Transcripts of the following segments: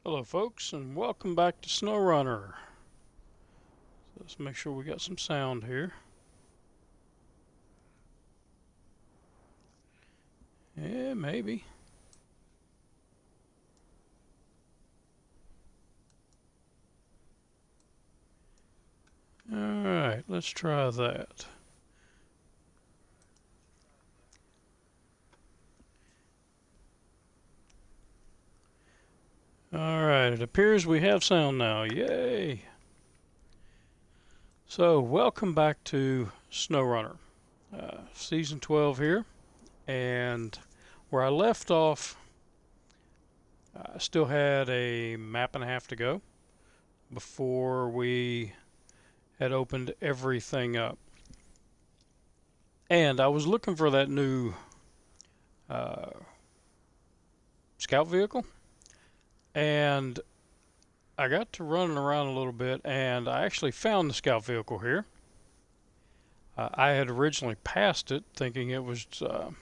Hello folks and welcome back to SnowRunner. So let's make sure we got some sound here. Yeah, maybe. Alright, let's try that. Alright, it appears we have sound now. Yay! So, welcome back to SnowRunner. Season 12 here. And where I left off, I still had a map and a half to go before we had opened everything up. And I was looking for that new scout vehicle, and I got to running around a little bit, and I actually found the scout vehicle here. I had originally passed it, thinking it was, I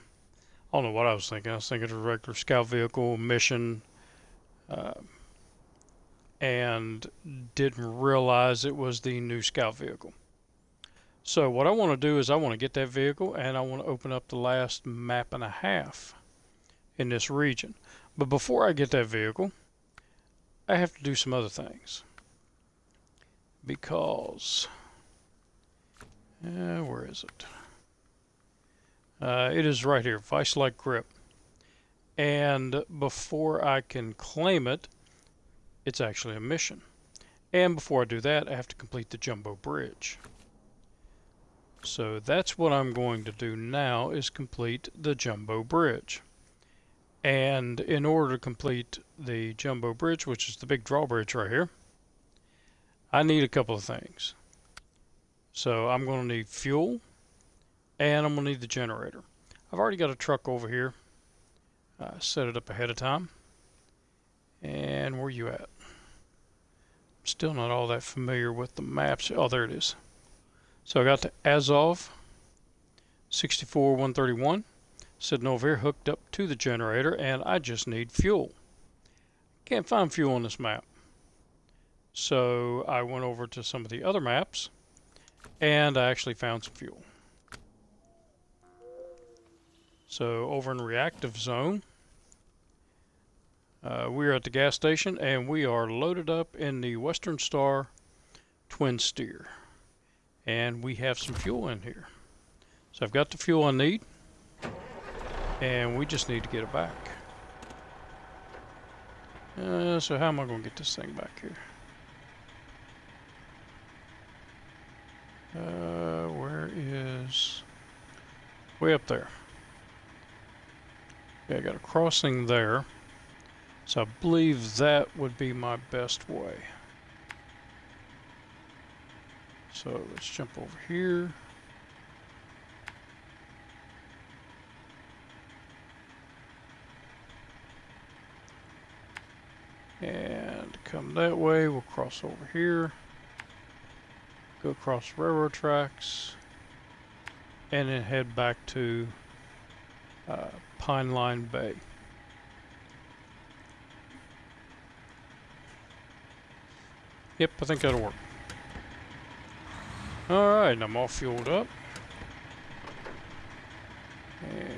don't know what I was thinking. I was thinking it was a regular scout vehicle mission, and didn't realize it was the new scout vehicle. So what I want to do is I want to get that vehicle, and I want to open up the last map and a half in this region. But before I get that vehicle, I have to do some other things. Because, where is it? It is right here, Vice-like grip. And before I can claim it, it's actually a mission. And before I do that, I have to complete the jumbo bridge. So that's what I'm going to do now, is complete the jumbo bridge. And in order to complete the jumbo bridge, which is the big drawbridge right here, I need a couple of things. So I'm going to need fuel, and I'm going to need the generator. I've already got a truck over here. Set it up ahead of time. And where you at? Still not all that familiar with the maps. Oh, there it is. So I got the Azov 64131 sitting over here hooked up to the generator, and I just need fuel. Can't find fuel on this map. So I went over to some of the other maps, and I actually found some fuel. So over in reactive zone, we're at the gas station, and we are loaded up in the Western Star twin steer. And we have some fuel in here. So I've got the fuel I need, and we just need to get it back. So how am I going to get this thing back here? Where is... way up there. Okay, I got a crossing there. So I believe that would be my best way. So let's jump over here. And come that way, we'll cross over here. Go across railroad tracks. And then head back to Pine Line Bay. Yep, I think that'll work. Alright, I'm all fueled up. And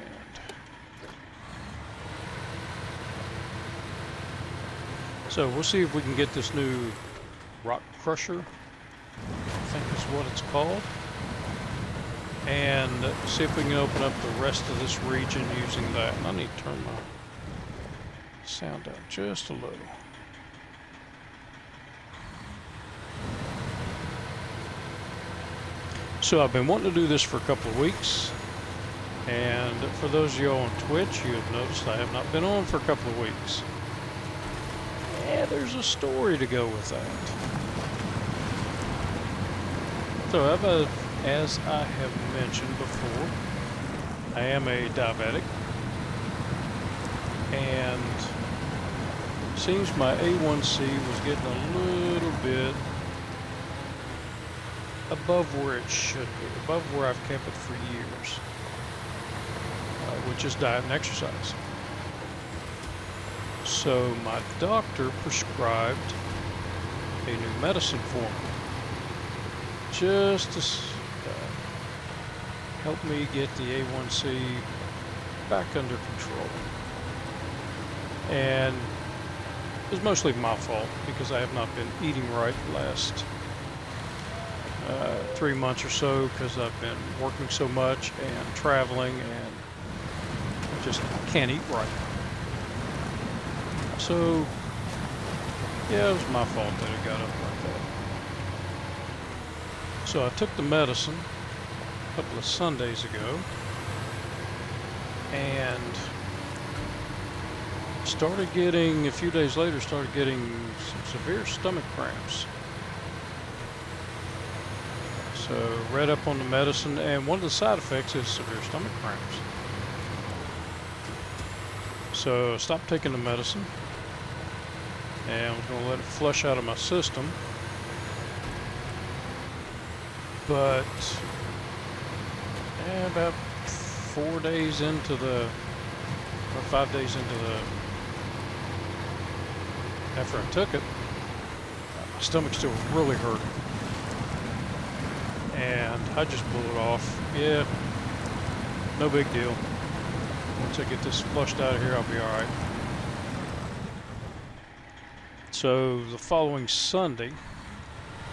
so we'll see if we can get this new rock crusher, I think is what it's called. And see if we can open up the rest of this region using that. And I need to turn my sound down just a little. So I've been wanting to do this for a couple of weeks, and for those of you on Twitch, you have noticed I have not been on for a couple of weeks. Yeah, there's a story to go with that. So as I have mentioned before, I am a diabetic, and it seems my A1C was getting a little bit above where it should be, above where I've kept it for years, which is diet and exercise. So my doctor prescribed a new medicine for me, just to help me get the A1C back under control. And it was mostly my fault because I have not been eating right the last 3 months or so, because I've been working so much and traveling, and I just can't eat right. So yeah, it was my fault that it got up like that. So I took the medicine a couple of Sundays ago and started getting, a few days later, started getting some severe stomach cramps. So read up on the medicine, and one of the side effects is severe stomach cramps. So I stopped taking the medicine, and I was going to let it flush out of my system. But about 4 days into the, or 5 days into the, after I took it, my stomach still really hurting. And I just blew it off. Yeah, no big deal. Once I get this flushed out of here, I'll be all right. So the following Sunday,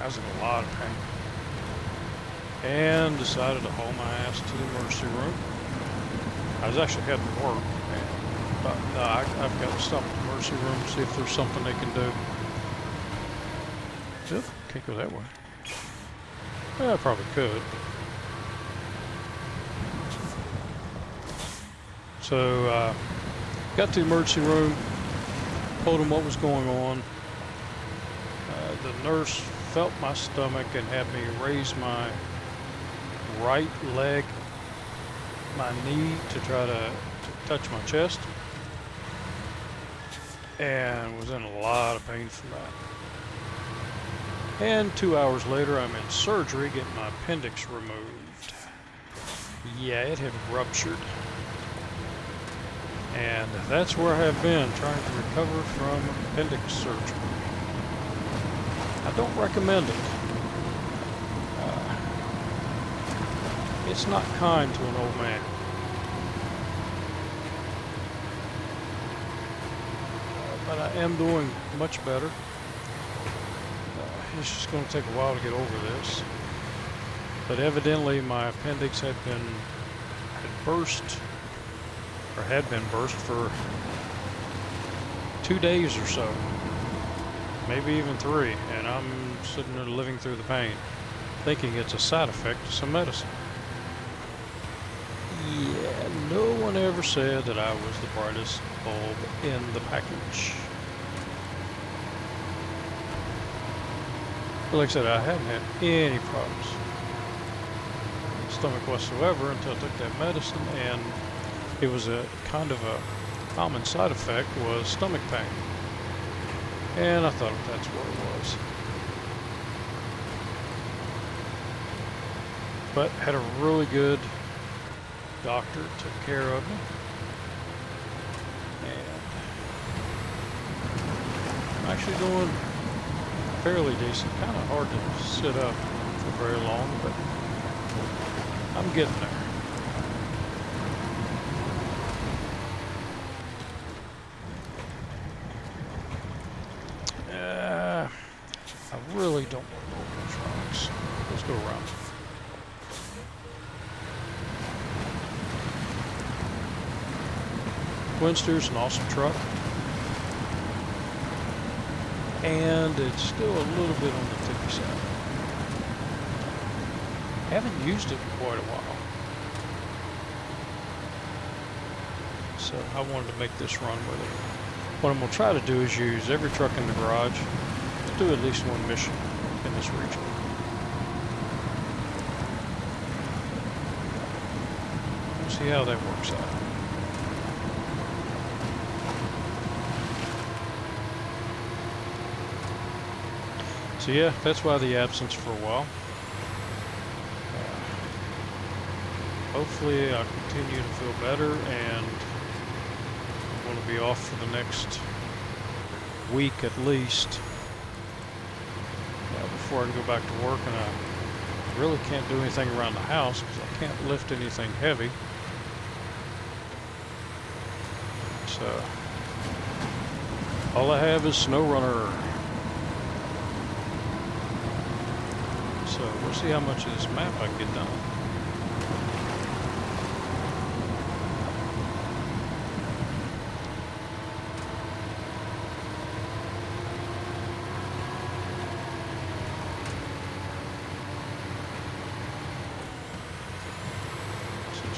I was in a lot of pain and decided to haul my ass to the emergency room. I was actually heading to work, and thought, no, I've got to stop at the emergency room and see if there's something they can do. Oop, can't go that way. Well, I probably could. So got to the emergency room, told them what was going on. The nurse felt my stomach and had me raise my right leg, my knee, to try to touch my chest, and was in a lot of pain from that. And 2 hours later, I'm in surgery getting my appendix removed. Yeah, it had ruptured. And that's where I have been, trying to recover from appendix surgery. I don't recommend it. It's not kind to an old man. But I am doing much better. It's just going to take a while to get over this. But evidently my appendix had been burst for 2 days or so, maybe even 3, and I'm sitting there living through the pain, thinking it's a side effect of some medicine. Yeah, no one ever said that I was the brightest bulb in the package. But like I said, I haven't had any problems with the stomach whatsoever until I took that medicine, and it was a kind of a common side effect was stomach pain. And I thought that's what it was. But had a really good doctor, took care of me. And I'm actually doing fairly decent. Kind of hard to sit up for very long, but I'm getting there. I really don't want to open those rocks. Let's go around. Quinster's an awesome truck, and it's still a little bit on the tippy side. Haven't used it in quite a while, so I wanted to make this run with it. What I'm going to try to do is use every truck in the garage to do at least one mission in this region. We'll see how that works out. So yeah, that's why the absence for a while. Hopefully I'll continue to feel better, and I'm going to be off for the next week at least, before I can go back to work, and I really can't do anything around the house because I can't lift anything heavy. So all I have is SnowRunner. So we'll see how much of this map I can get done.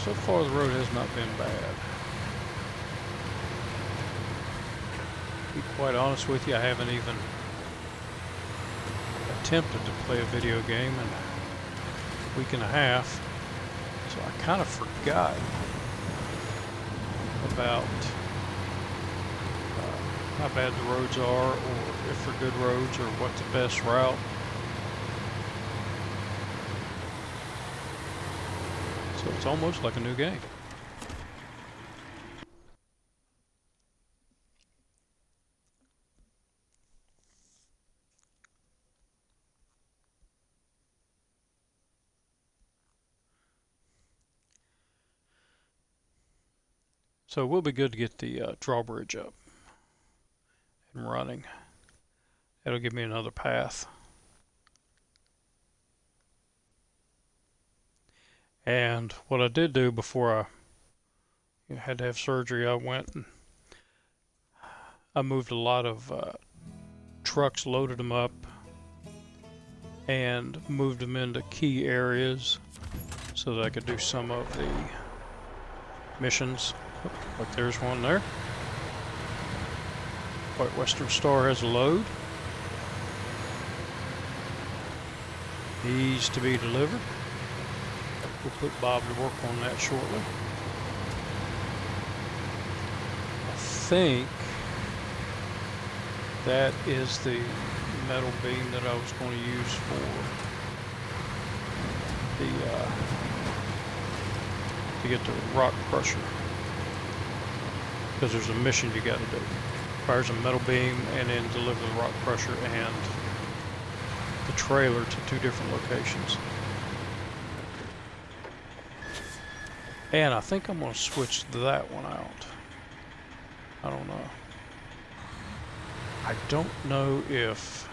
So far the road has not been bad. To be quite honest with you, I haven't even attempted to play a video game in a week and a half, so I kind of forgot about how bad the roads are, or if they're good roads, or what's the best route. So it's almost like a new game. So it will be good to get the drawbridge up and running. It'll give me another path. And what I did do before I had to have surgery, I went and I moved a lot of trucks, loaded them up, and moved them into key areas so that I could do some of the missions. Like there's one there. White Western Star has a load. Needs to be delivered. We'll put Bob to work on that shortly. I think that is the metal beam that I was going to use for the to get the rock crusher, because there's a mission you got to do. Fires a metal beam and then deliver the rock crusher and the trailer to 2 different locations. And I think I'm going to switch that one out. I don't know. I don't know if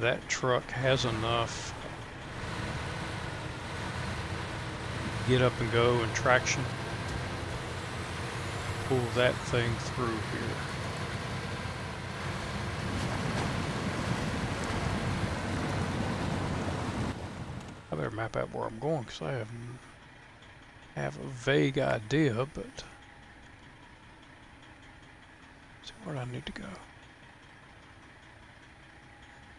that truck has enough get up and go and traction. Pull that thing through here. I better map out where I'm going, because I have a vague idea, but see where I need to go.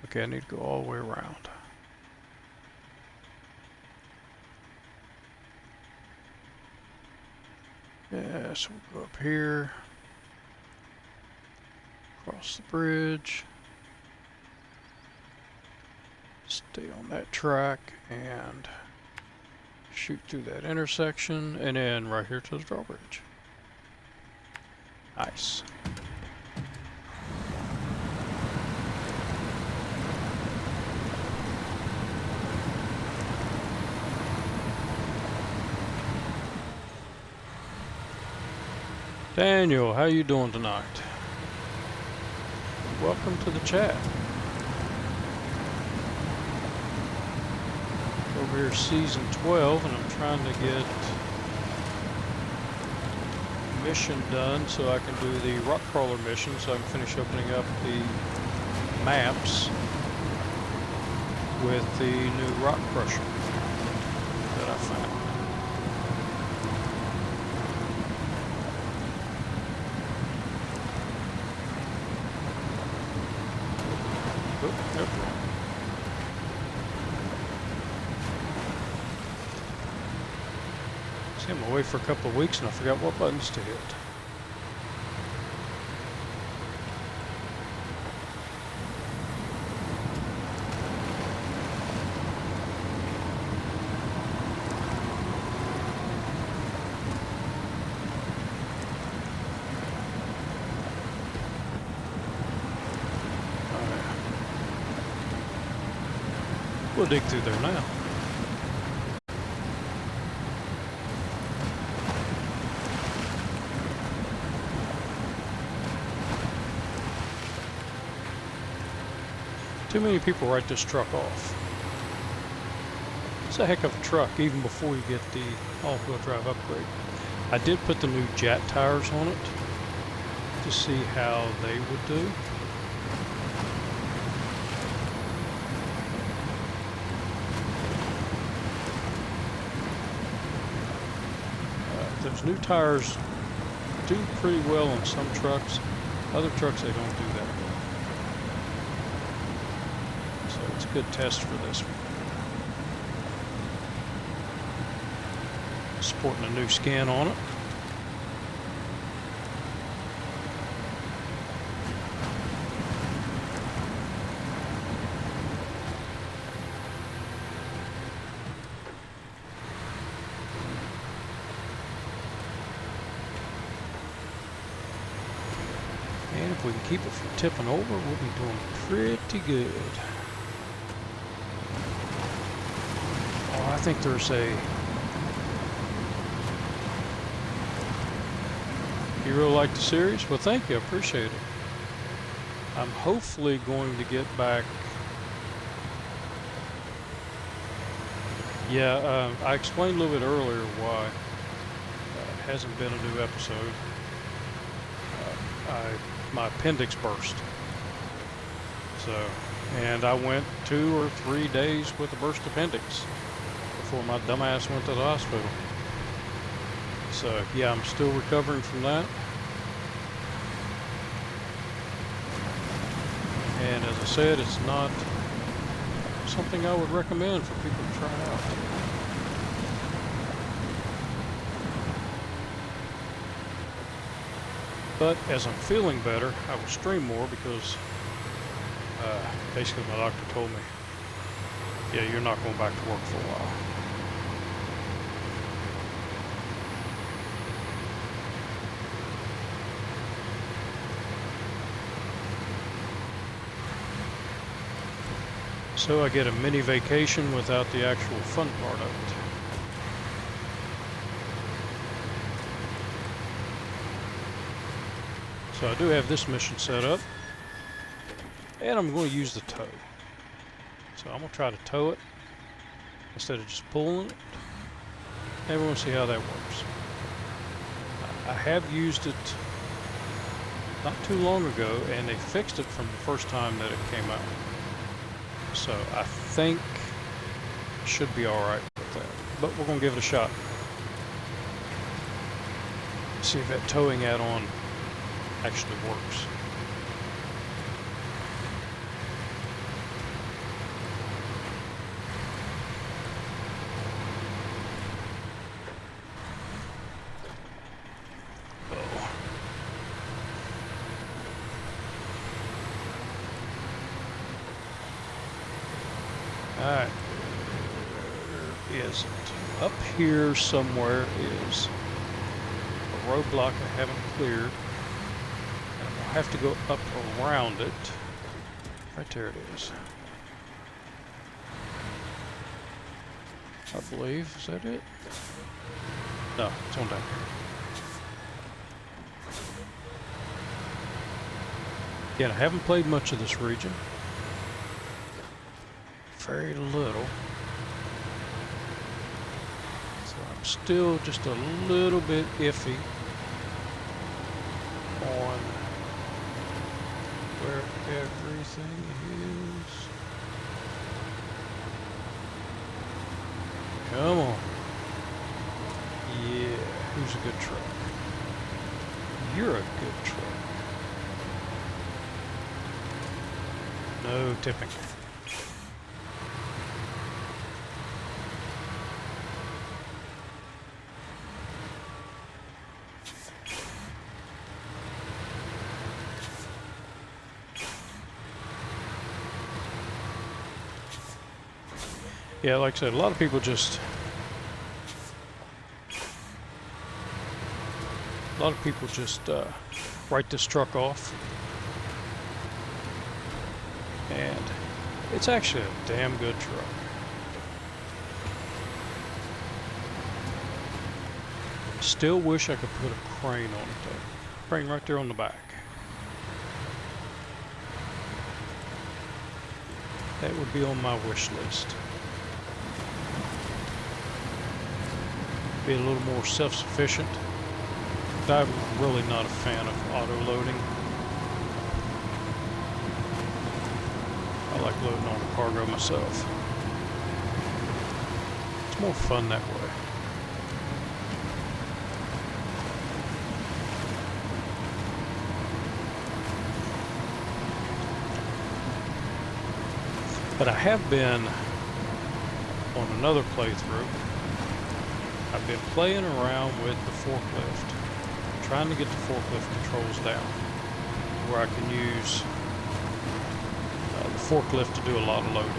Okay, I need to go all the way around. Yeah, so we'll go up here, cross the bridge, stay on that track, and shoot through that intersection, and then right here to the drawbridge. Nice. Daniel, how you doing tonight? Welcome to the chat. Over here, season 12, and I'm trying to get mission done so I can do the rock crawler mission, so I can finish opening up the maps with the new rock crusher that I found. Yep. See, I'm away for a couple of weeks and I forgot what buttons to hit. We'll dig through there now. Too many people write this truck off. It's a heck of a truck, even before you get the all-wheel drive upgrade. I did put the new Jat tires on it to see how they would do. Those new tires do pretty well on some trucks. Other trucks, they don't do that well. So it's a good test for this one. Sporting a new skin on it. And if we can keep it from tipping over, we'll be doing pretty good. Oh, I think there's a... You really like the series? Well, thank you. I appreciate it. I'm hopefully going to get back... Yeah, I explained a little bit earlier why it hasn't been a new episode. My appendix burst. So, and I went 2 or 3 days with a burst appendix before my dumbass went to the hospital. So, yeah, I'm still recovering from that. And as I said, it's not something I would recommend for people to try out. But as I'm feeling better, I will stream more because basically my doctor told me, yeah, you're not going back to work for a while. So I get a mini vacation without the actual fun part of it. So I do have this mission set up, and I'm going to use the tow. So I'm going to try to tow it instead of just pulling it, and we're going to see how that works. I have used it not too long ago, and they fixed it from the first time that it came out. So I think it should be alright with that, but we're going to give it a shot. See if that towing add-on actually works. Oh. Alright. Where is it? Up here somewhere is a roadblock I haven't cleared. Have to go up around it. Right there it is. I believe. Is that it? No, it's on down here. Again, I haven't played much of this region. Very little. So I'm still just a little bit iffy on where everything is. Come on. Yeah, who's a good truck? You're a good truck. No tipping. Yeah, like I said, a lot of people just write this truck off, and it's actually a damn good truck. Still wish I could put a crane on it though. Crane right there on the back. That would be on my wish list. Be a little more self-sufficient. I'm really not a fan of auto-loading. I like loading on the cargo myself. It's more fun that way. But I have been on another playthrough. I've been playing around with the forklift, trying to get the forklift controls down, where I can use the forklift to do a lot of loading.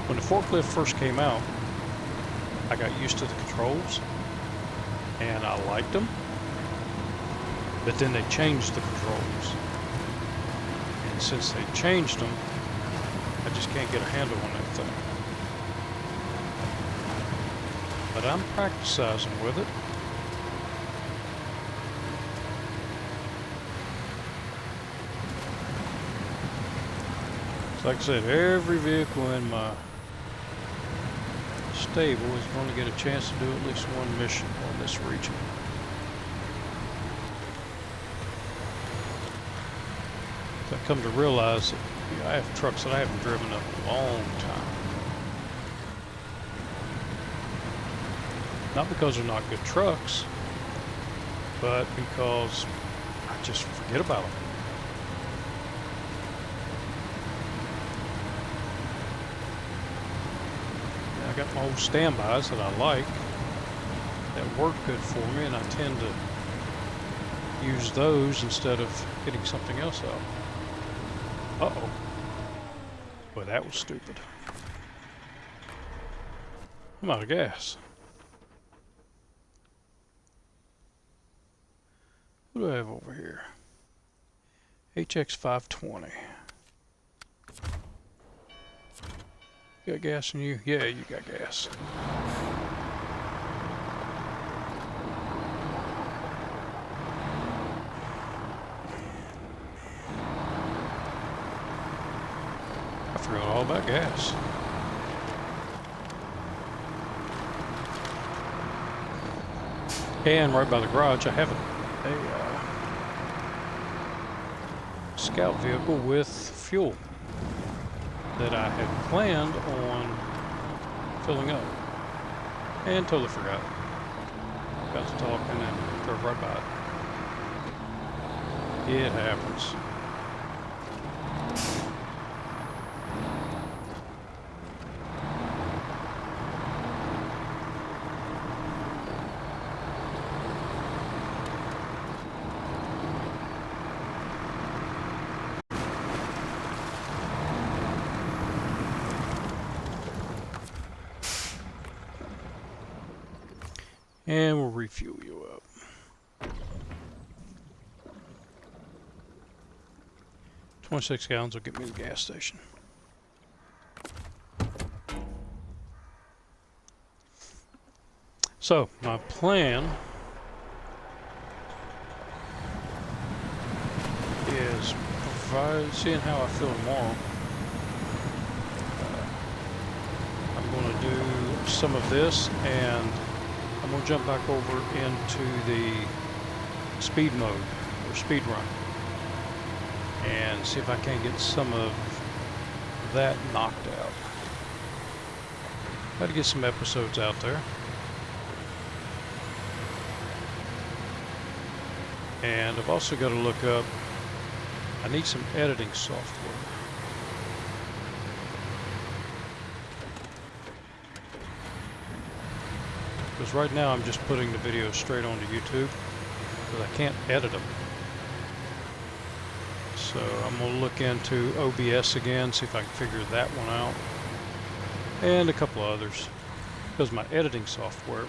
When the forklift first came out, I got used to the controls, and I liked them. But then they changed the controls. And since they changed them, I just can't get a handle on that thing. But I'm practicing with it. So like I said, every vehicle in my stable is going to get a chance to do at least one mission on this region. I come to realize that I have trucks that I haven't driven in a long time. Not because they're not good trucks, but because I just forget about them. And I got my old standbys that I like, that work good for me, and I tend to use those instead of getting something else out. Uh-oh. Boy, that was stupid. I'm out of gas. What do I have over here? HX520. You got gas in you? Yeah, you got gas. I forgot all about gas. And right by the garage, I have a scout vehicle with fuel that I had planned on filling up. And totally forgot. Got to talking and drove right by it. It happens. And we'll refuel you up. 26 gallons will get me to the gas station. So, my plan is seeing how I feel tomorrow. I'm going to do some of this, and I'm going to jump back over into the speed mode, or speed run, and see if I can get some of that knocked out. Got to get some episodes out there. And I've also got to look up, I need some editing software. Because right now I'm just putting the videos straight onto YouTube, because I can't edit them. So I'm going to look into OBS again, see if I can figure that one out. And a couple of others. Because my editing software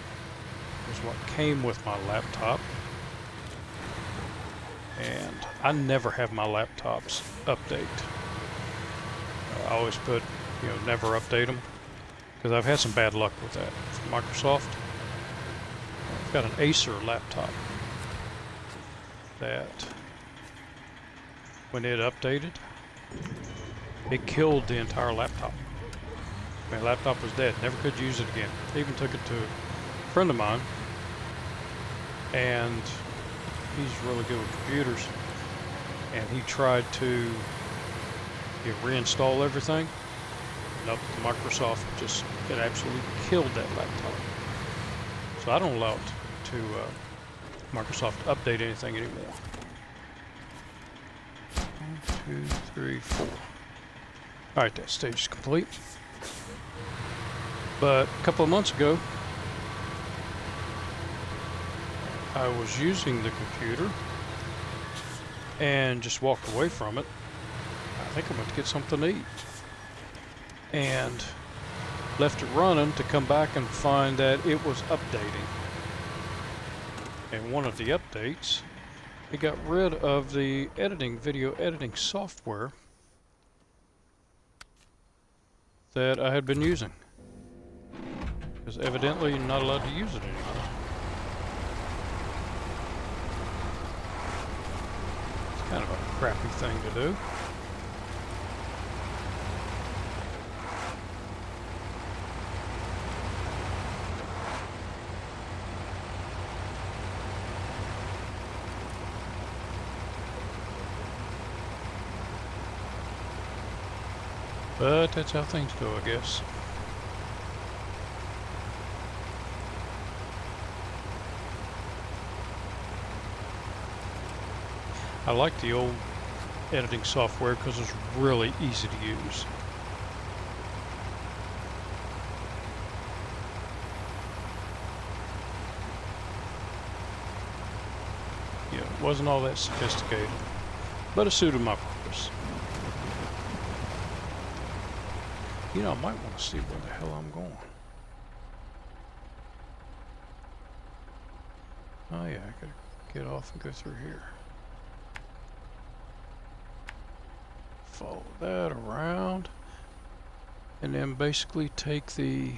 is what came with my laptop. And I never have my laptops update. I always put, never update them, because I've had some bad luck with that from Microsoft. I've got an Acer laptop that when it updated, it killed the entire laptop. My laptop was dead, never could use it again. I even took it to a friend of mine, and he's really good with computers, and he tried to reinstall everything. Nope, Microsoft it absolutely killed that laptop. So I don't allow it to Microsoft update anything anymore. 1, 2, 3, 4. Alright, that stage is complete. But a couple of months ago, I was using the computer and just walked away from it. I think I went to get something to eat. And left it running to come back and find that it was updating. And one of the updates, it got rid of the video editing software that I had been using. Because evidently you're not allowed to use it anymore. It's kind of a crappy thing to do. But that's how things go, I guess. I like the old editing software because it's really easy to use. It wasn't all that sophisticated, but it suited my purpose. I might want to see where the hell I'm going. Oh yeah, I gotta get off and go through here. Follow that around, and then basically take the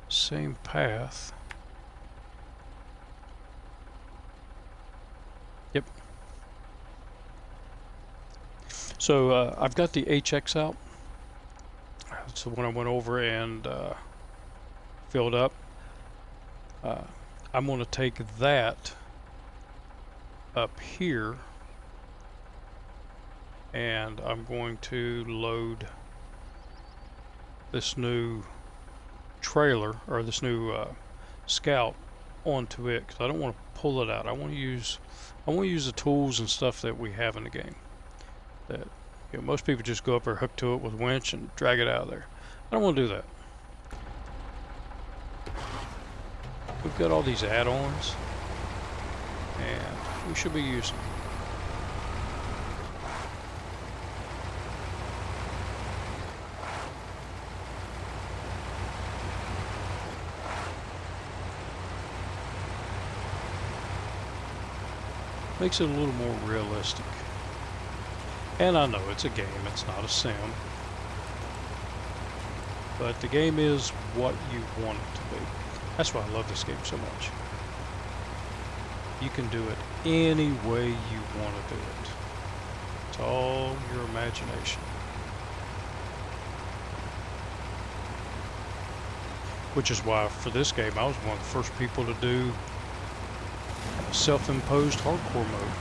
same path. Yep. So I've got the HX out. So when I went over and filled up, I'm going to take that up here, and I'm going to load this new trailer, or this new Scout, onto it, because I don't want to pull it out. I want to use the tools and stuff that we have in the game. That most people just go up there, hook to it with a winch, and drag it out of there. I don't want to do that. We've got all these add-ons, and we should be using them. Makes it a little more realistic. And I know it's a game, it's not a sim. But the game is what you want it to be. That's why I love this game so much. You can do it any way you want to do it. It's all your imagination. Which is why for this game I was one of the first people to do self-imposed hardcore mode.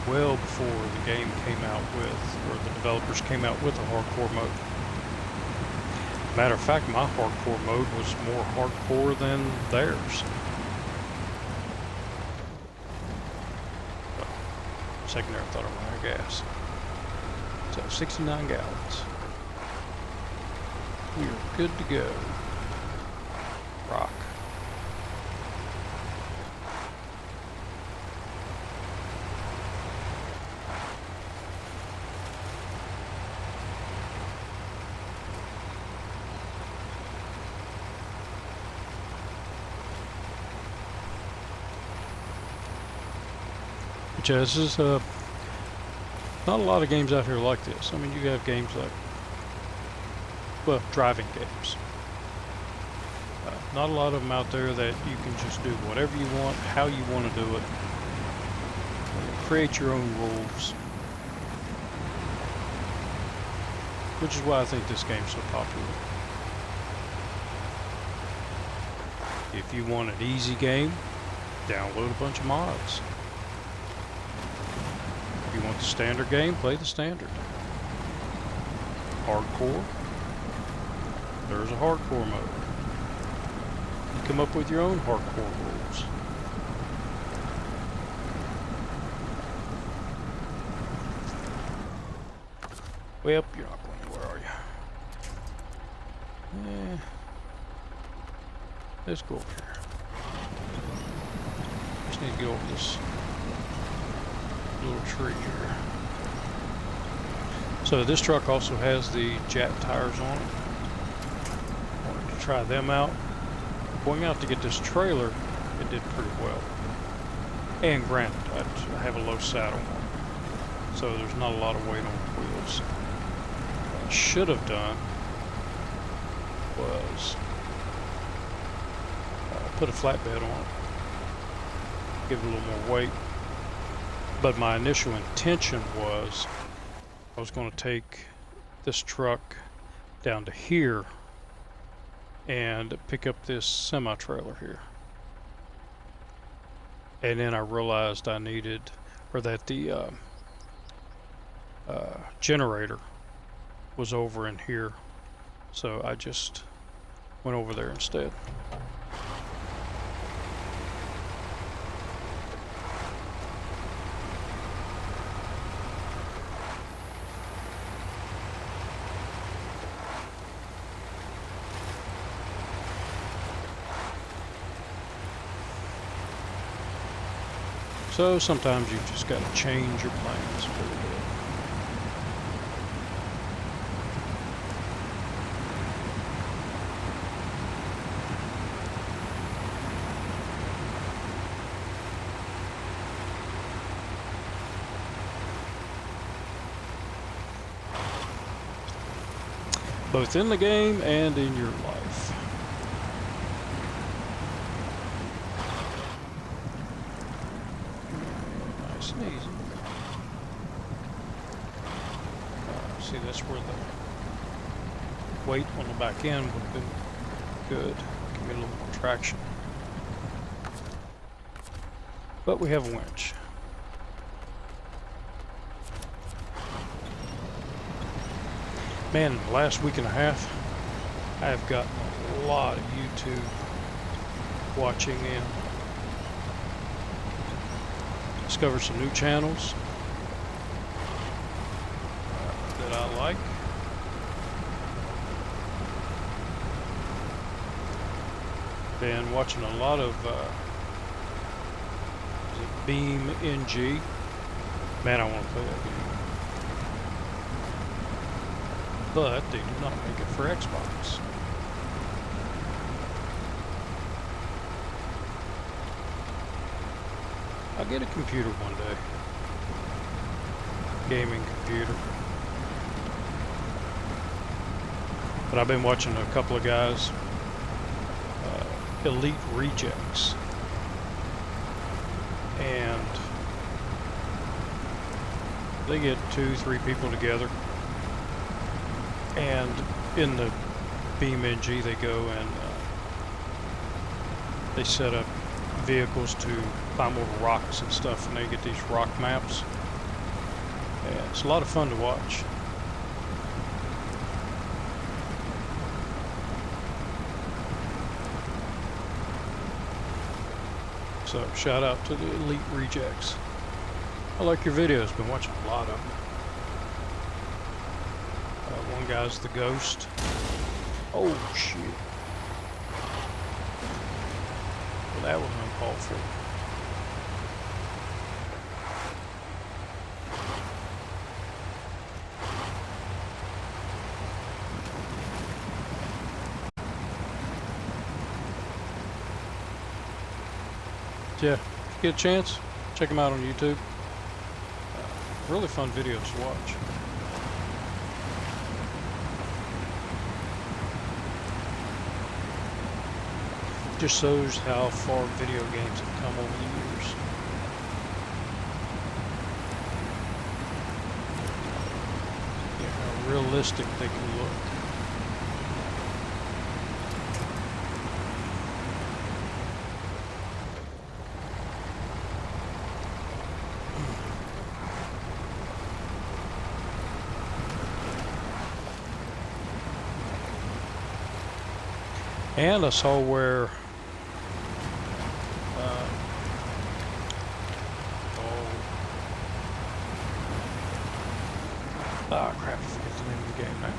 Well before the game came out with, or the developers came out with a hardcore mode. Matter of fact, my hardcore mode was more hardcore than theirs. Second there, I thought I ran out of gas. So 69 gallons. We are good to go. Rock. This is not a lot of games out here like this. I mean, you have games like, well, driving games. Not a lot of them out there that you can just do whatever you want, how you want to do it. Create your own rules. Which is why I think this game's so popular. If you want an easy game, download a bunch of mods. If you want the standard game, play the standard. Hardcore, there's a hardcore mode. You come up with your own hardcore rules. Well, you're not going anywhere, are you? Yeah. Let's go over here. Just need to get over this little tree here. So this truck also has the Jack tires on it. Wanted to try them out. Going out to get this trailer, it did pretty well. And granted, I have a low saddle on, so there's not a lot of weight on the wheels. What I should have done was put a flatbed on it, give it a little more weight. But my initial intention was I was going to take this truck down to here and pick up this semi-trailer here. And then I realized I needed, or that the generator was over in here, so I just went over there instead. So sometimes you just got to change your plans a little bit. Both in the game and in your life. Nice and easy. See, that's where the weight on the back end would have been good. Give me a little more traction. But we have a winch. Man, in the last week and a half, I have gotten a lot of YouTube watching in. Discovered some new channels that I like. Been watching a lot of Beam NG. Man, I want to play that game. But they do not make it for Xbox. I'll get a computer one day. Gaming computer. But I've been watching a couple of guys, Elite Rejects. And they get 2-3 people together. And in the Beam NG, they go and they set up vehicles to climb over rocks and stuff, and they get these rock maps. And it's a lot of fun to watch. So shout out to the Elite Rejects. I like your videos. Been watching a lot of them. One guy's the Ghost. Oh shit. Well, that was uncalled for. Yeah, if you get a chance, check them out on YouTube. Really fun videos to watch. Just shows how far video games have come over the years. Yeah, how realistic they can look. And I saw where crap, I forget the name of the game now.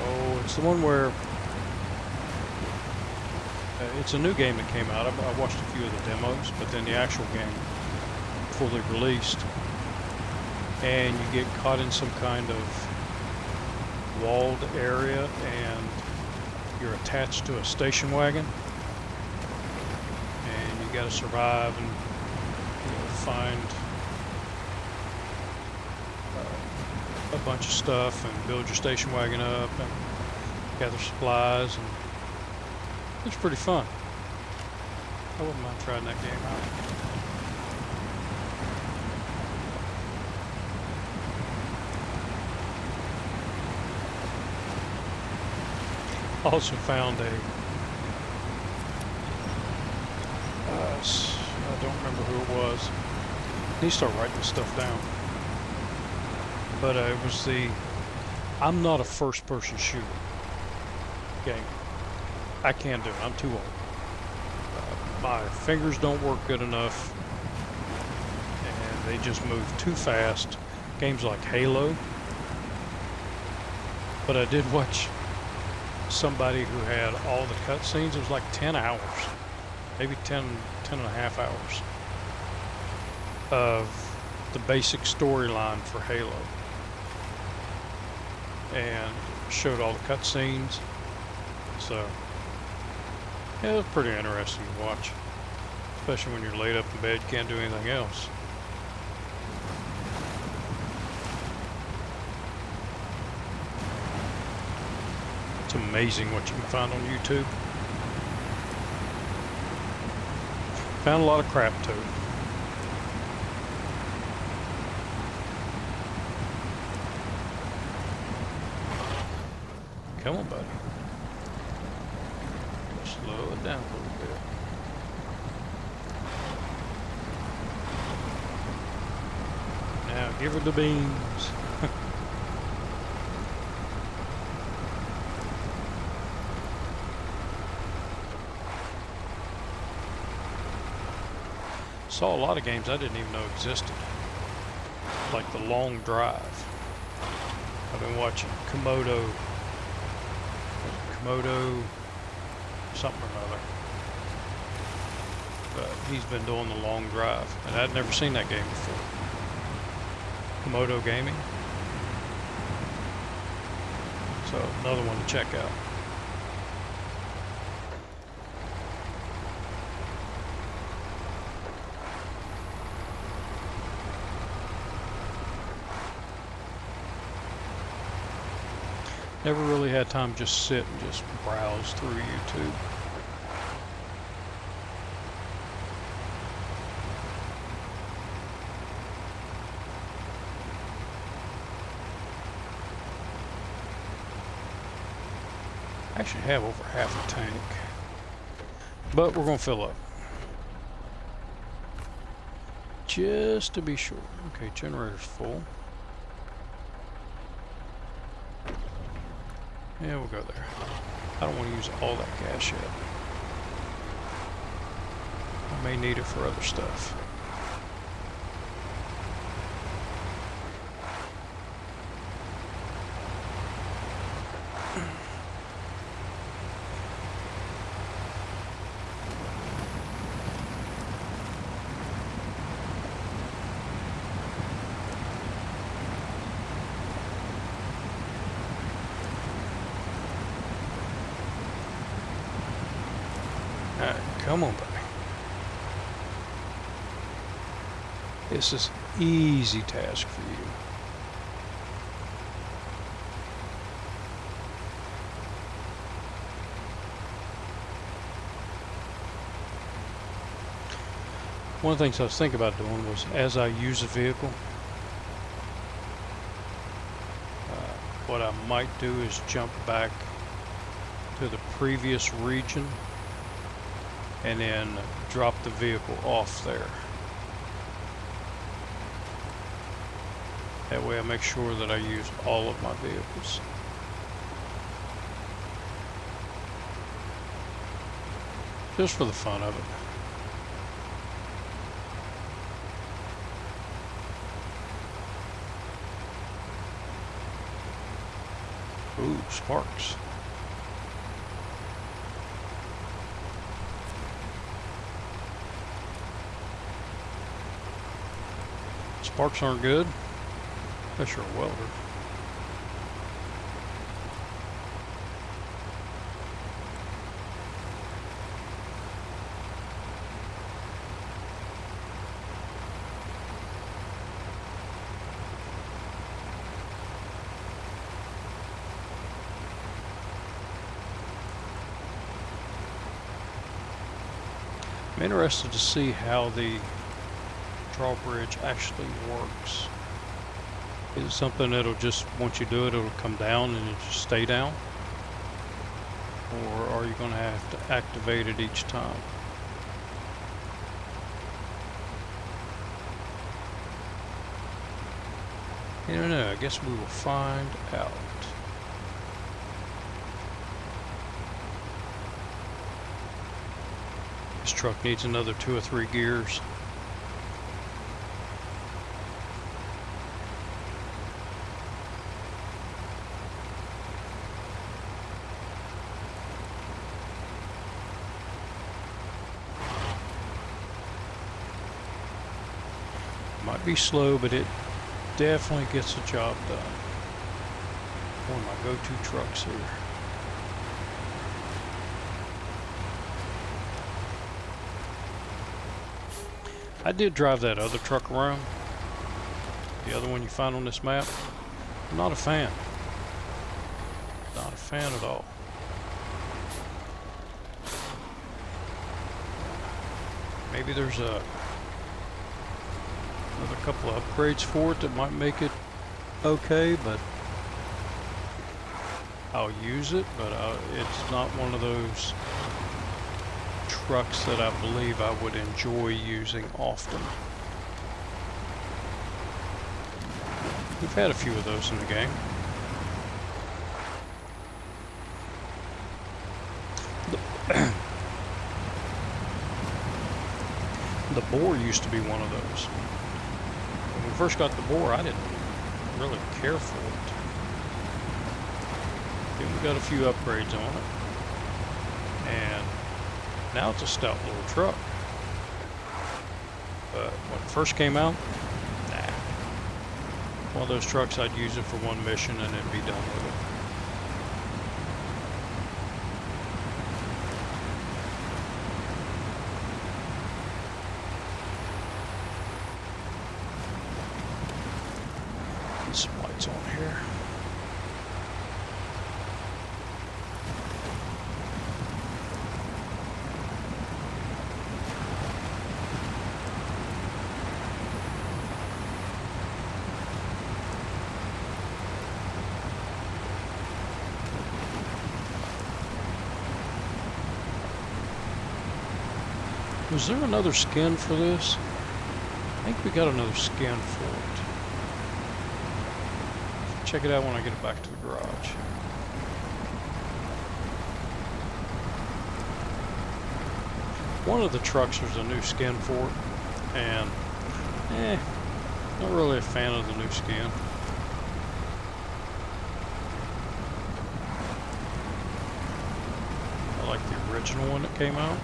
Oh, it's the one where it's a new game that came out. I watched a few of the demos, but then the actual game fully released. And you get caught in some kind of walled area and you're attached to a station wagon and you got to survive and find a bunch of stuff and build your station wagon up and gather supplies, and it's pretty fun. I wouldn't mind trying that game out. Also found I don't remember who it was. I need to start writing this stuff down. But it was I'm not a first-person shooter game. I can't do it. I'm too old. My fingers don't work good enough, and they just move too fast. Games like Halo. But I did watch somebody who had all the cutscenes. It was like 10 hours, maybe 10 and a half hours of the basic storyline for Halo, and showed all the cutscenes. So yeah, it was pretty interesting to watch, especially when you're laid up in bed, can't do anything else. It's amazing what you can find on YouTube. Found a lot of crap too. Come on, buddy. Slow it down a little bit. Now give her the beans. Saw a lot of games I didn't even know existed, like The Long Drive. I've been watching Komodo something or another, but he's been doing The Long Drive, and I'd never seen that game before. Komodo Gaming. So another one to check out. Never really had time to just sit and just browse through YouTube. I actually have over half a tank, but we're going to fill up just to be sure. Okay, generator's full. Yeah, we'll go there. I don't want to use all that gas yet. I may need it for other stuff. Alright, come on, buddy. This is an easy task for you. One of the things I was thinking about doing was, as I use a vehicle, what I might do is jump back to the previous region and then drop the vehicle off there. That way I make sure that I use all of my vehicles. Just for the fun of it. Ooh, sparks. Sparks aren't good unless you're a welder. I'm interested to see how the drawbridge actually works. Is it something that'll just, once you do it, it'll come down and it just stay down? Or are you going to have to activate it each time? I don't know. I guess we will find out. This truck needs another 2 or 3 gears. Might be slow, but it definitely gets the job done. One of my go-to trucks here. I did drive that other truck around. The other one you find on this map. I'm not a fan. Not a fan at all. Maybe there's another couple of upgrades for it that might make it okay, but I'll use it, but it's not one of those trucks that I believe I would enjoy using often. We've had a few of those in the game. The boar used to be one of those. When we first got the boar, I didn't really care for it. Then we got a few upgrades on it, and now it's a stout little truck. But when it first came out, nah. One of those trucks, I'd use it for one mission and then be done with it. Get some lights on here. Was there another skin for this? I think we got another skin for it. Check it out when I get it back to the garage. One of the trucks there's a new skin for it, and not really a fan of the new skin. I like the original one that came out.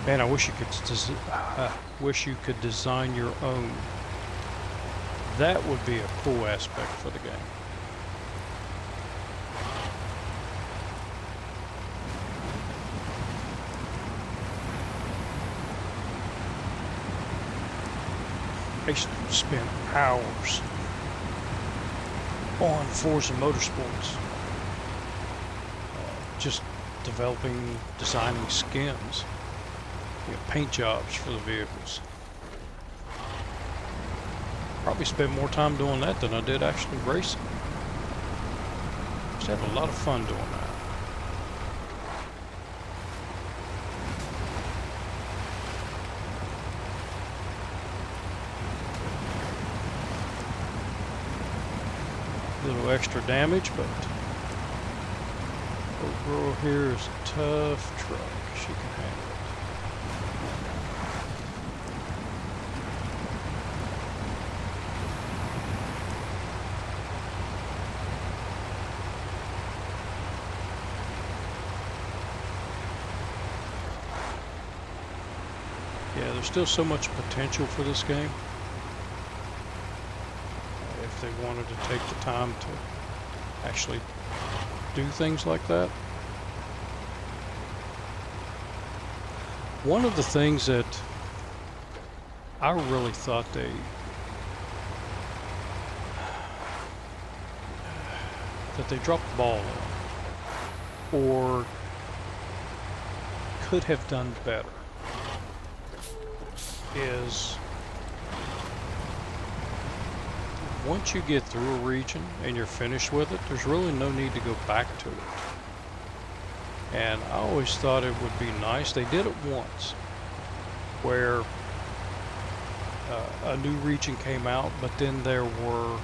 Man, I wish you could design your own. That would be a cool aspect for the game. used to spend hours on Forza Motorsports, just developing, designing skins, paint jobs for the vehicles. Probably spent more time doing that than I did actually racing. Just had a lot of fun doing that. A little extra damage, but old girl here is a tough truck. She can handle it. Yeah, there's still so much potential for this game. If they wanted to take the time to actually do things like that. One of the things that I really thought they dropped the ball on, or could have done better, is once you get through a region and you're finished with it, there's really no need to go back to it. And I always thought it would be nice. They did it once, where a new region came out, but then there were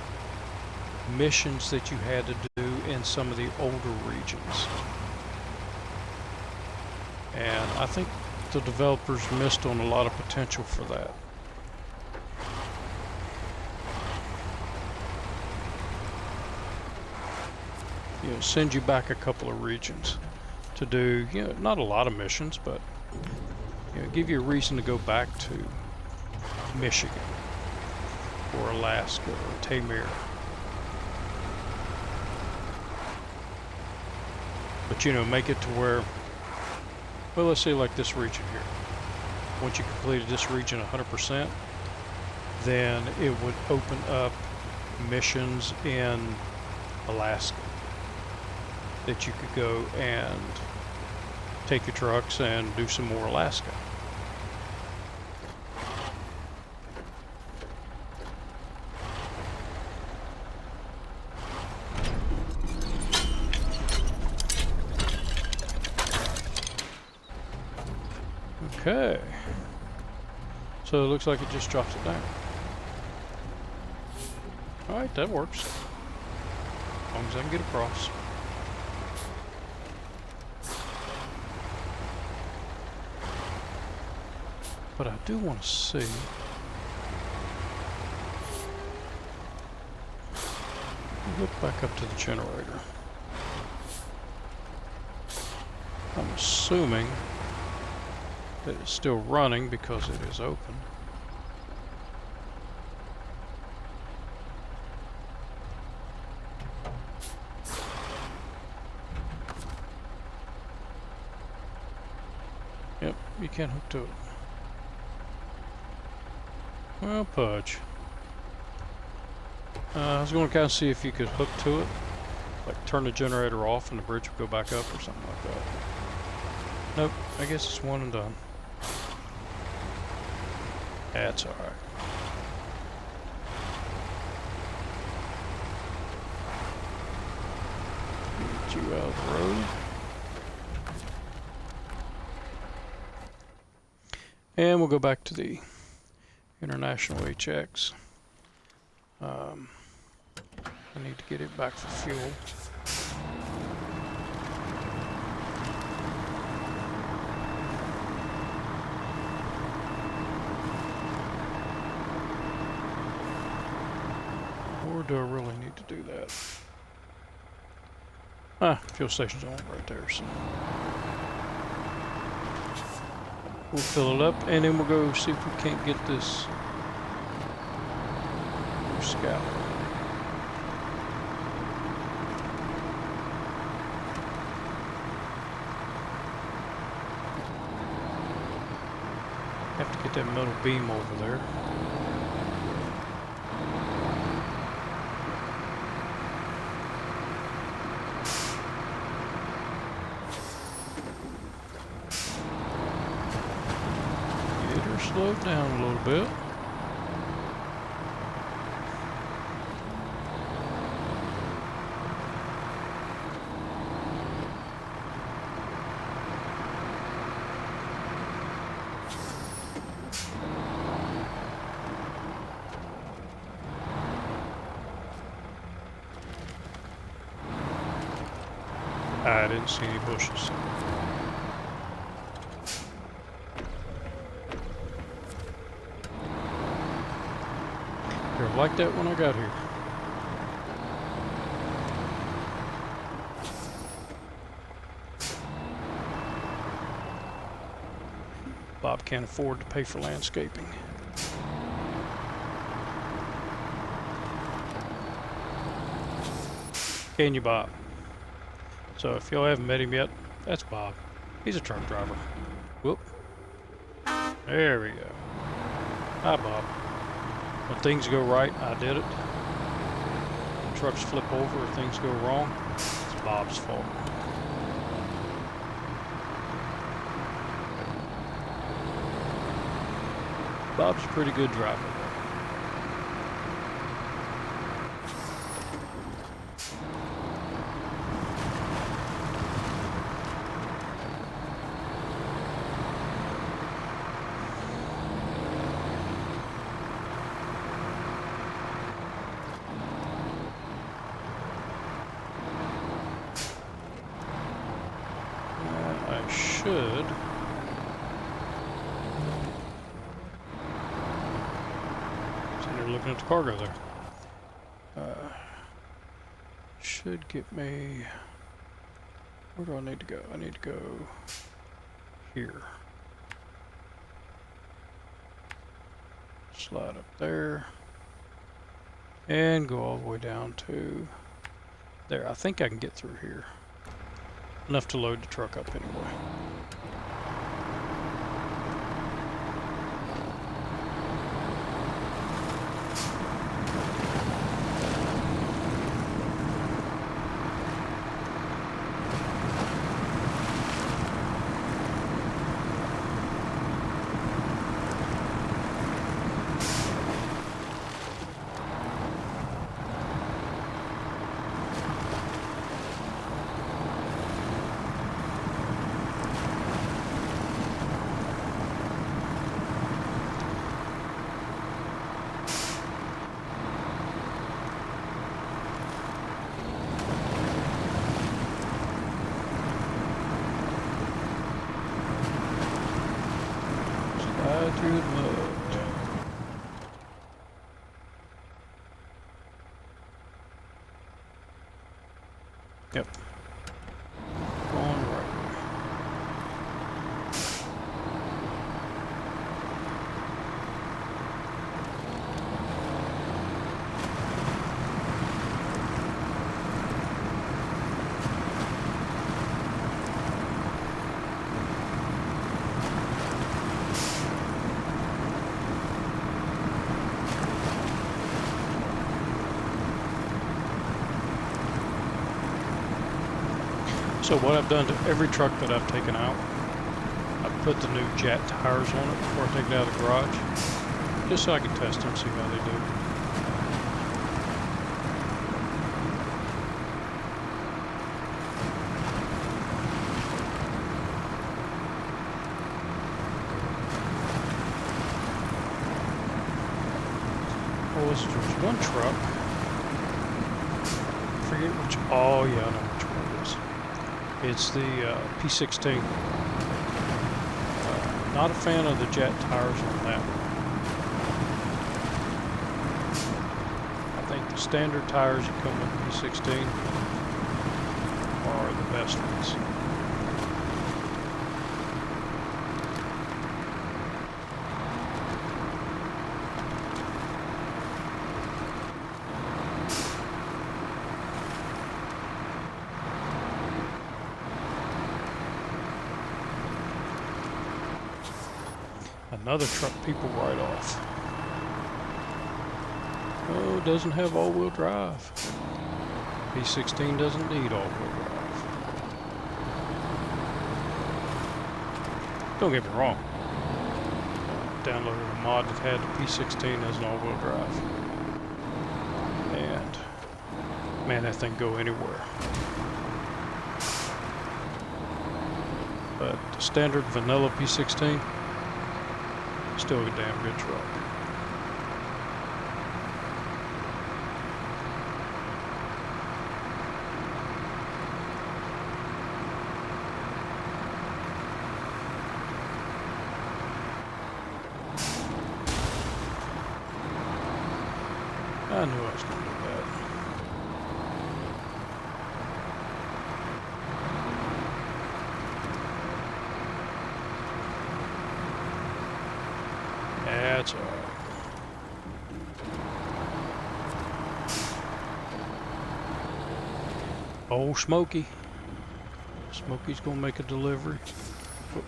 missions that you had to do in some of the older regions. And I think the developers missed on a lot of potential for that. Send you back a couple of regions to do, not a lot of missions, but give you a reason to go back to Michigan or Alaska or Tamir. But make it to where, well, let's say like this region here. Once you completed this region 100%, then it would open up missions in Alaska that you could go and take your trucks and do some more Alaska. Okay. So it looks like it just drops it down. Alright, that works. As long as I can get across. But I do want to see. Look back up to the generator. I'm assuming that it's still running because it is open. Yep, you can't hook to it. Well, Pudge. I was going to kind of see if you could hook to it, like turn the generator off and the bridge would go back up or something like that. Nope, I guess it's one and done. That's alright. Get you out of the road. And we'll go back to the International HX. I need to get it back for fuel. Or do I really need to do that? Fuel station's on right there, so we'll fill it up and then we'll go see if we can't get this scout. Have to get that metal beam over there. slow it down a little bit. I didn't see any bushes. They're like that when I got here. Bob can't afford to pay for landscaping. Can you, Bob? So if y'all haven't met him yet, that's Bob. He's a truck driver. Whoop. There we go. Hi, Bob. When things go right, I did it. When trucks flip over or things go wrong, it's Bob's fault. Bob's a pretty good driver. I should. Sitting there looking at the cargo there. Should get me. Where do I need to go? I need to go here. Slide up there. And go all the way down to there. I think I can get through here. Enough to load the truck up anyway. Through the mud. Yep. Going right. So what I've done to every truck that I've taken out, I've put the new jet tires on it before I take it out of the garage, just so I can test them, see how they do. Oh, there's one truck. I forget which. Oh yeah, I know which one it is. It's the P16. Not a fan of the jet tires on that one. I think the standard tires that come with the P16 are the best ones. Another truck people write off. Oh, doesn't have all-wheel drive. P16 doesn't need all-wheel drive. Don't get me wrong. downloaded a mod that had the P16 as an all-wheel drive. And man, that thing go anywhere. But the standard vanilla P16, still a damn good truck. I knew I was going to do that. That's all right. Oh, Smokey. Smokey's going to make a delivery. Oh.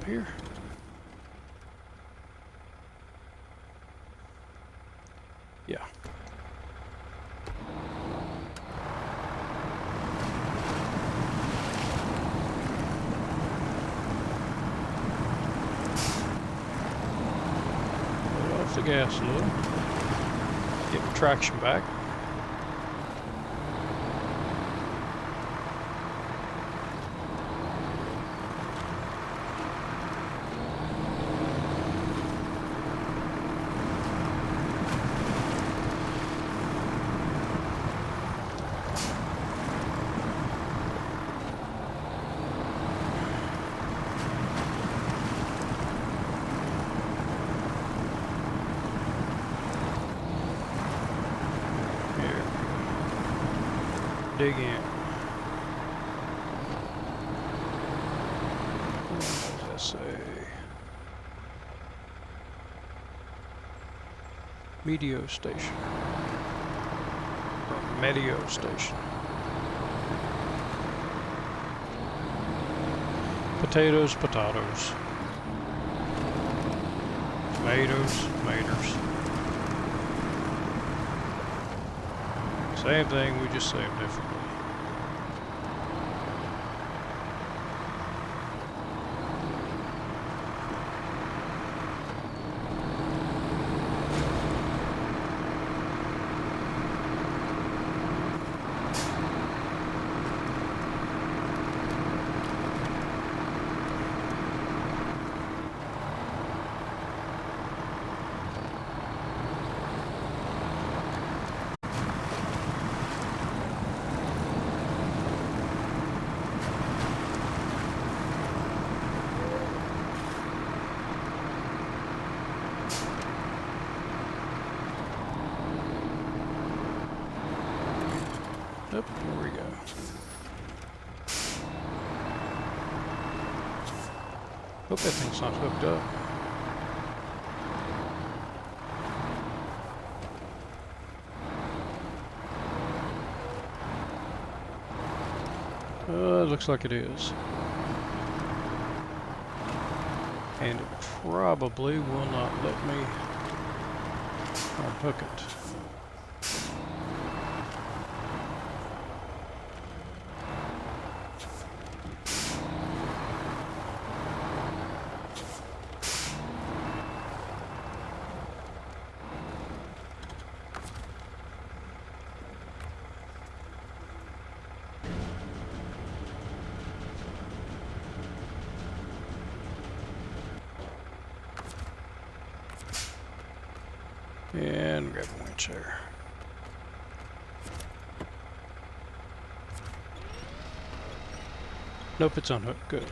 Here. Yeah. Let off the gas a little. Get the traction back. Dig in. What does that say? Meteo station. Or Meteo station. Potatoes, potatoes. Tomatoes, tomatoes. Same thing, we just say them differently. Yep, here we go. Hope that thing's not hooked up. Looks like it is. And it probably will not let me unhook it. And grab a winch there. Nope, it's unhooked. Good.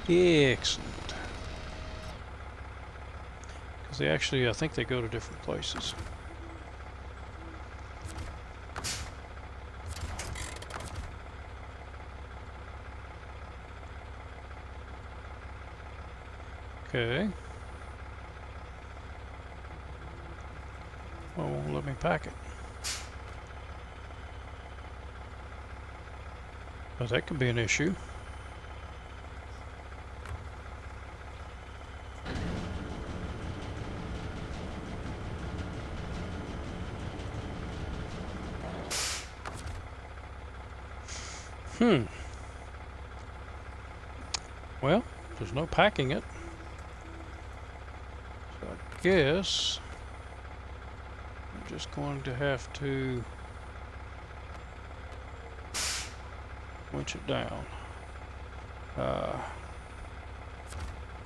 Excellent. Because they actually, I think they go to different places. Okay. Well, won't let me pack it. But that could be an issue. Well, there's no packing it. So I guess I'm just going to have to winch it down. I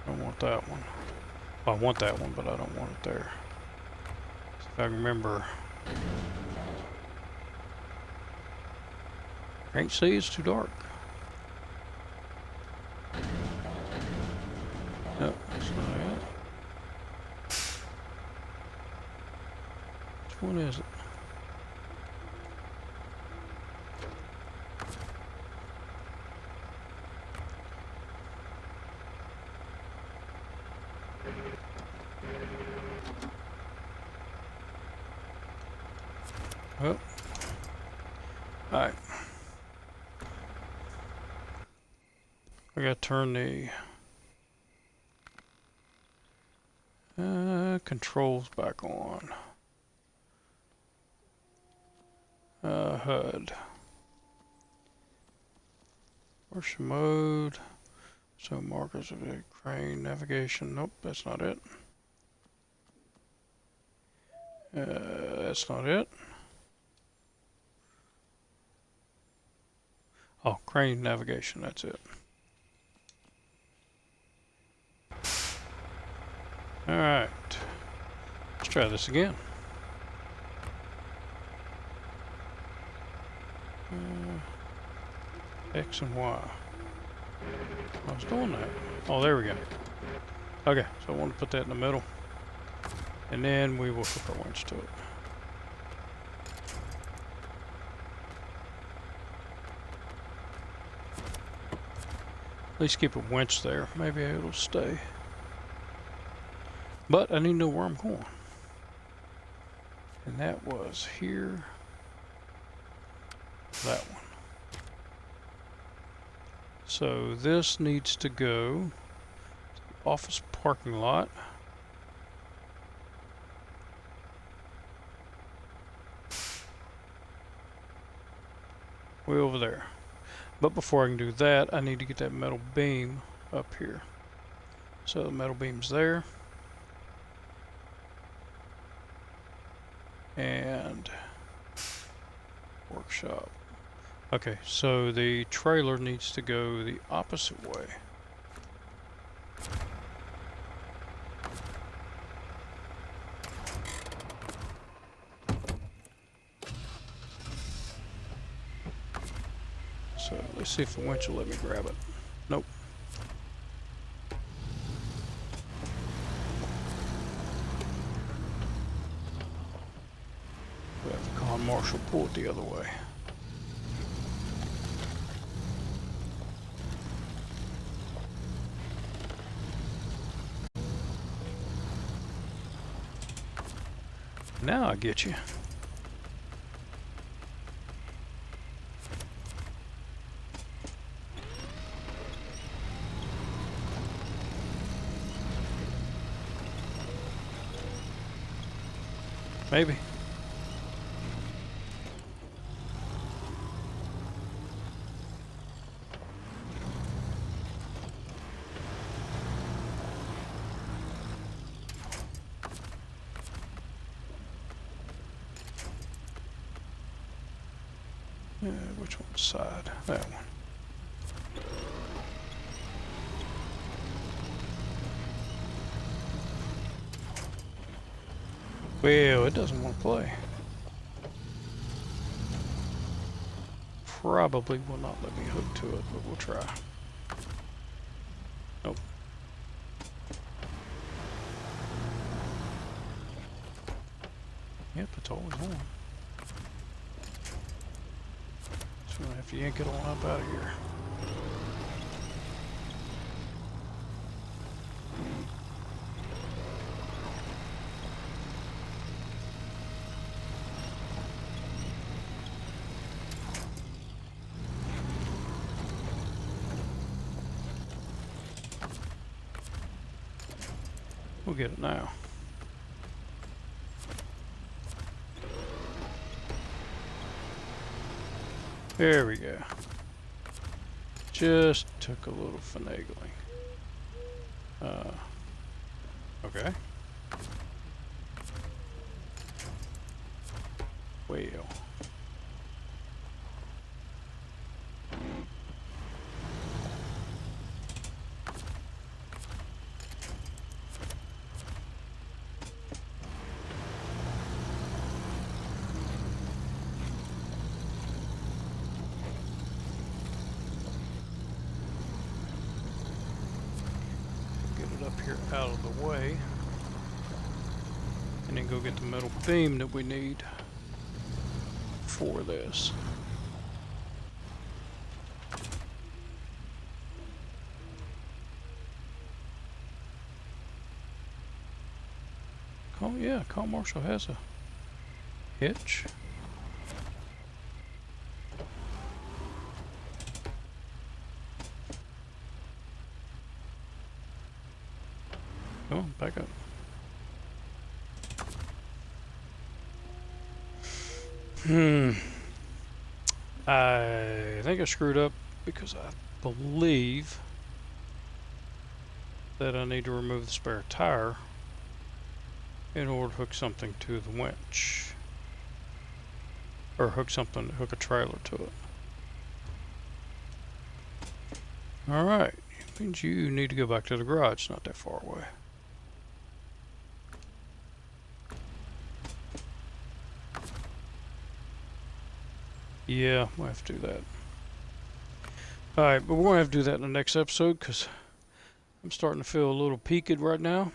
don't want that one. Well, I want that one, but I don't want it there. So if I can remember. Can't see, it's too dark. No, that's not it. Which one is it? Oh. Alright. I gotta turn the controls back on. HUD. Worship mode. So markers of the crane navigation. Nope, that's not it. That's not it. Oh, crane navigation, that's it. Alright. Let's try this again. X and Y. I was doing that. Oh, there we go. Okay, so I want to put that in the middle. And then we will hook our winch to it. At least keep a winch there. Maybe it'll stay. But I need to know where I'm going. And that was here. That one. So this needs to go to the office parking lot. Way over there. But before I can do that, I need to get that metal beam up here. So the metal beam's there. And workshop. Okay, so the trailer needs to go the opposite way. So let's see if the winch will let me grab it. Nope. We have the con marshal pull it the other way. Now I get you. Maybe. Which one's side? That one. Well, it doesn't want to play. Probably will not let me hook to it, but we'll try. Nope. Yep, it's always on. So I have to yank it on up out of here. We'll get it now. There we go. Just took a little finagling. Okay. Well. Up here out of the way, and then go get the metal beam that we need for this. Oh yeah, Call Marshall has a hitch. Come on, back up. I think I screwed up because I believe that I need to remove the spare tire in order to hook something to the winch. Or hook a trailer to it. Alright, means you need to go back to the garage, it's not that far away. Yeah, we'll have to do that. Alright, but we're going to have to do that in the next episode because I'm starting to feel a little peaked right now.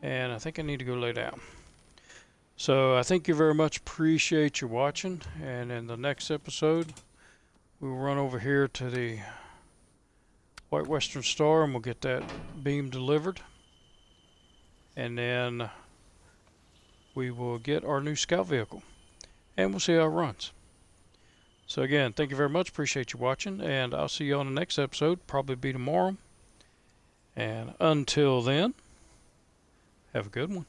And I think I need to go lay down. So I thank you very much. Appreciate you watching. And in the next episode, we'll run over here to the White Western Star and we'll get that beam delivered. And then we will get our new scout vehicle. And we'll see how it runs. So again, thank you very much. Appreciate you watching. And I'll see you on the next episode. Probably be tomorrow. And until then, have a good one.